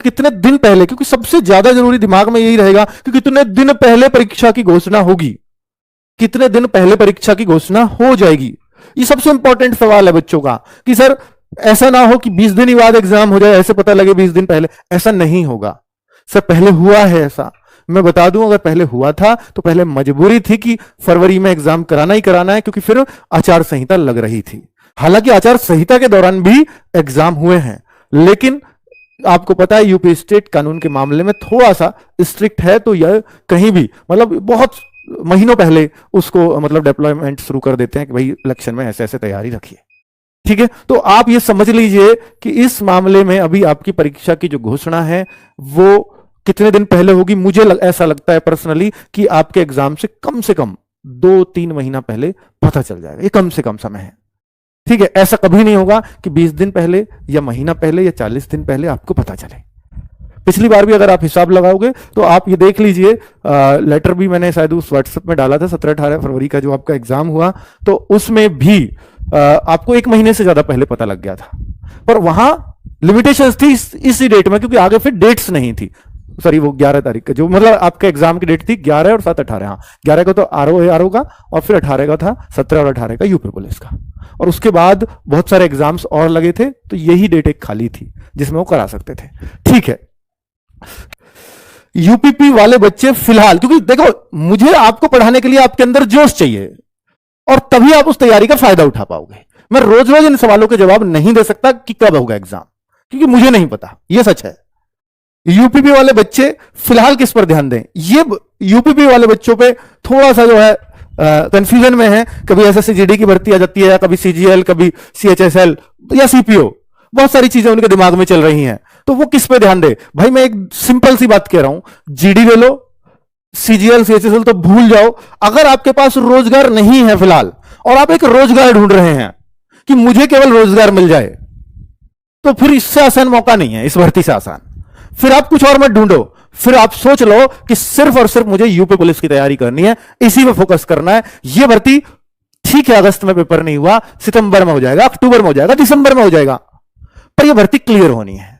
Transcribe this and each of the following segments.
कितने दिन पहले, क्योंकि सबसे ज्यादा जरूरी दिमाग में यही रहेगा कि कितने दिन पहले परीक्षा की घोषणा होगी, कितने दिन पहले परीक्षा की घोषणा हो जाएगी। ये सबसे इंपॉर्टेंट सवाल है बच्चों का कि सर ऐसा ना हो कि 20 दिन ही बाद एग्जाम हो जाए, ऐसे पता लगे 20 दिन पहले। ऐसा नहीं होगा सर, पहले हुआ है ऐसा। मैं बता दूं, अगर पहले हुआ था तो पहले मजबूरी थी कि फरवरी में एग्जाम कराना ही कराना है, क्योंकि फिर आचार संहिता लग रही थी। हालांकि आचार संहिता के दौरान भी एग्जाम हुए हैं, लेकिन आपको पता है यूपी स्टेट कानून के मामले में थोड़ा सा स्ट्रिक्ट है, तो यह कहीं भी मतलब बहुत महीनों पहले उसको मतलब डेप्लॉयमेंट शुरू कर देते हैं कि भाई इलेक्शन में ऐसे ऐसे तैयारी रखिए। ठीक है, तो आप ये समझ लीजिए कि इस मामले में अभी आपकी परीक्षा की जो घोषणा है वो कितने दिन पहले होगी। मुझे ऐसा लगता है पर्सनली कि आपके एग्जाम से कम 2-3 महीना पहले पता चल जाएगा। ये कम से कम समय है। ठीक है, ऐसा कभी नहीं होगा कि 20 दिन पहले या महीना पहले या 40 दिन पहले आपको पता चले। पिछली बार भी अगर आप हिसाब लगाओगे तो आप ये देख लीजिए, लेटर भी मैंने शायद उस व्हाट्सएप में डाला था 17-18 फरवरी का जो आपका एग्जाम हुआ, तो उसमें भी आपको 1 महीने से ज्यादा पहले पता लग गया था। पर वहां लिमिटेशंस थी इसी डेट में, क्योंकि आगे फिर डेट्स नहीं थी। सॉरी, वो 11 तारीख का जो मतलब आपका एग्जाम की डेट थी 11 और 7 18। हाँ, 11 का तो आरओ का, और फिर 18 का था 17 और 18 का यूपी पुलिस का, और उसके बाद बहुत सारे एग्जाम्स और लगे थे, तो यही डेट एक खाली थी जिसमें वो करा सकते थे। ठीक है, यूपीपी वाले बच्चे फिलहाल, क्योंकि देखो मुझे आपको पढ़ाने के लिए आपके अंदर जोश चाहिए और तभी आप उस तैयारी का फायदा उठा पाओगे। मैं रोज रोज इन सवालों के जवाब नहीं दे सकता कि कब होगा एग्जाम, क्योंकि मुझे नहीं पता, यह सच है। यूपीपी वाले बच्चे फिलहाल किस पर ध्यान दें? ये यूपीपी वाले बच्चों पे थोड़ा सा जो है कंफ्यूजन में है। कभी एसएससी जीडी की भर्ती आ जाती है, या कभी सीजीएल, कभी सीएचएसएल या सीपीओ, बहुत सारी चीजें उनके दिमाग में चल रही हैं, तो वो किस पे ध्यान दे? भाई मैं एक सिंपल सी बात कह रहा हूं, जीडी ले लो, सीजीएल सीएचएसएल तो भूल जाओ। अगर आपके पास रोजगार नहीं है फिलहाल और आप एक रोजगार ढूंढ रहे हैं कि मुझे केवल रोजगार मिल जाए, तो फिर इससे आसान मौका नहीं है, इस भर्ती से आसान। फिर आप कुछ और मत ढूंढो, फिर आप सोच लो कि सिर्फ और सिर्फ मुझे यूपी पुलिस की तैयारी करनी है, इसी पे फोकस करना है। यह भर्ती ठीक है, अगस्त में पेपर नहीं हुआ, सितंबर में हो जाएगा, अक्टूबर में हो जाएगा, दिसंबर में हो जाएगा, पर यह भर्ती क्लियर होनी है।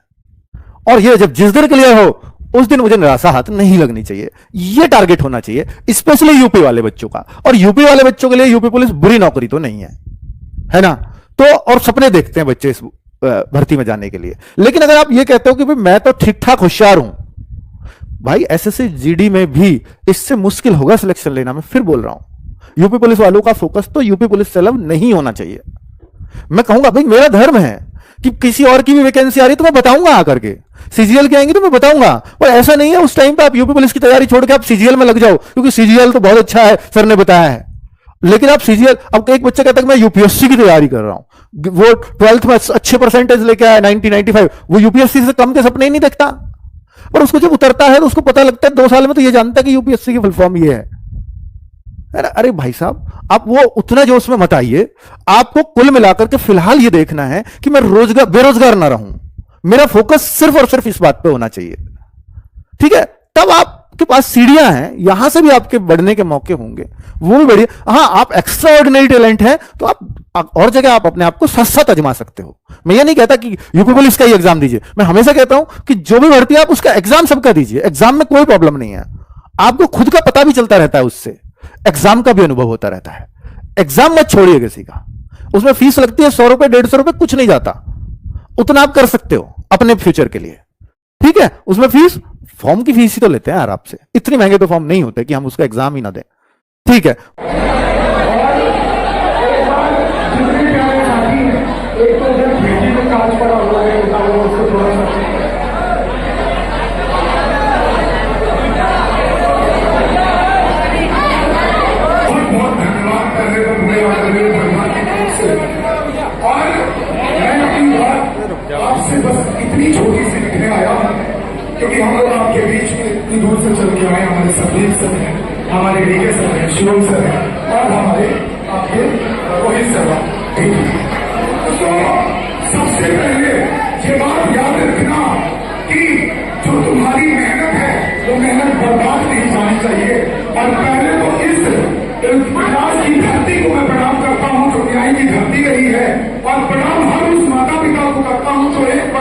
और यह जब जिस दिन क्लियर हो उस दिन मुझे निराशा हाथ नहीं लगनी चाहिए। यह टारगेट होना चाहिए, स्पेशली यूपी वाले बच्चों का। और यूपी वाले बच्चों के लिए यूपी पुलिस बुरी नौकरी तो नहीं है ना? तो और सपने देखते हैं बच्चे इस भर्ती में जाने के लिए। लेकिन अगर आप ये कहते हो कि भाई मैं तो ठीक ठाक होशियार हूं, भाई एसएससी जीडी में भी इससे मुश्किल होगा सिलेक्शन लेना। मैं फिर बोल रहा हूं, यूपी पुलिस वालों का फोकस तो यूपी पुलिस से अलग नहीं होना चाहिए। मैं कहूंगा भाई मेरा धर्म है कि किसी और की भी वैकेंसी आ रही तो मैं बताऊंगा आकर के, सीजीएल की आएंगी तो मैं बताऊंगा, पर ऐसा नहीं है उस टाइम पे आप यूपी पुलिस की तैयारी छोड़ के आप सीजीएल में लग जाओ, क्योंकि सीजीएल तो बहुत अच्छा है, सर ने बताया है। लेकिन आप सीजीएल, अब एक बच्चा कहता है मैं यूपीएससी की तैयारी कर रहा हूं, वो 12th में अच्छे परसेंटेज लेके आया 90-95, वो यूपीएससी से कम के सपने ही नहीं देखता। पर उसको जब उतरता है तो उसको पता लगता है 2 साल में तो ये जानता है कि यूपीएससी की फुल फॉर्म ये है। अरे भाई साहब, आप वो उतना जोश में मत आइए। आपको कुल मिलाकर के फिलहाल ये देखना है कि मैं बेरोजगार ना रहूं। मेरा फोकस सिर्फ और सिर्फ इस बात पे होना चाहिए। ठीक है, तब आपके पास सीढ़ियां हैं, यहां से भी आपके बढ़ने के मौके होंगे, वो भी बढ़िया। हाँ, आप एक्स्ट्रा ऑर्डिनरी टैलेंट है तो आप और जगह आप अपने आप को सस्ता आजमा सकते हो। मैं ये नहीं कहता कि यूपी पुलिस का ही एग्जाम दीजिए, मैं हमेशा कहता हूं कि जो भी भर्ती है आप उसका एग्जाम सबका दीजिए। एग्जाम में कोई प्रॉब्लम नहीं है, आपको खुद का पता भी चलता रहता है, उससे एग्जाम का भी अनुभव होता रहता है। एग्जाम मत छोड़िए किसी का, उसमें फीस लगती है 100 रुपए 150 रुपए, कुछ नहीं जाता, उतना आप कर सकते हो अपने फ्यूचर के लिए। ठीक है, उसमें फीस फॉर्म की फीस ही तो लेते हैं यार आपसे, इतनी महंगे तो फॉर्म नहीं होते कि हम उसका एग्जाम ही ना दें। ठीक है, इतनी छोटी सी लिखने आया क्योंकि हम लोग आपके बीच में इतनी दूर से चल के आए। हमारे सब्जीर सर हैं, हमारे डीके सर हैं, शिवम सर हैं, और हमारे आपके रोहित सर हैं। ठीक है, तो सबसे पहले ये बात याद रखना कि जो तुम्हारी मेहनत है वो मेहनत बर्बाद नहीं जानी चाहिए। और पहले तो इस प्रयास की धरती को मैं प्रणाम करता हूँ जो न्याय की धरती रही है, और प्रणाम हर उस माता पिता को करता हूँ जो एक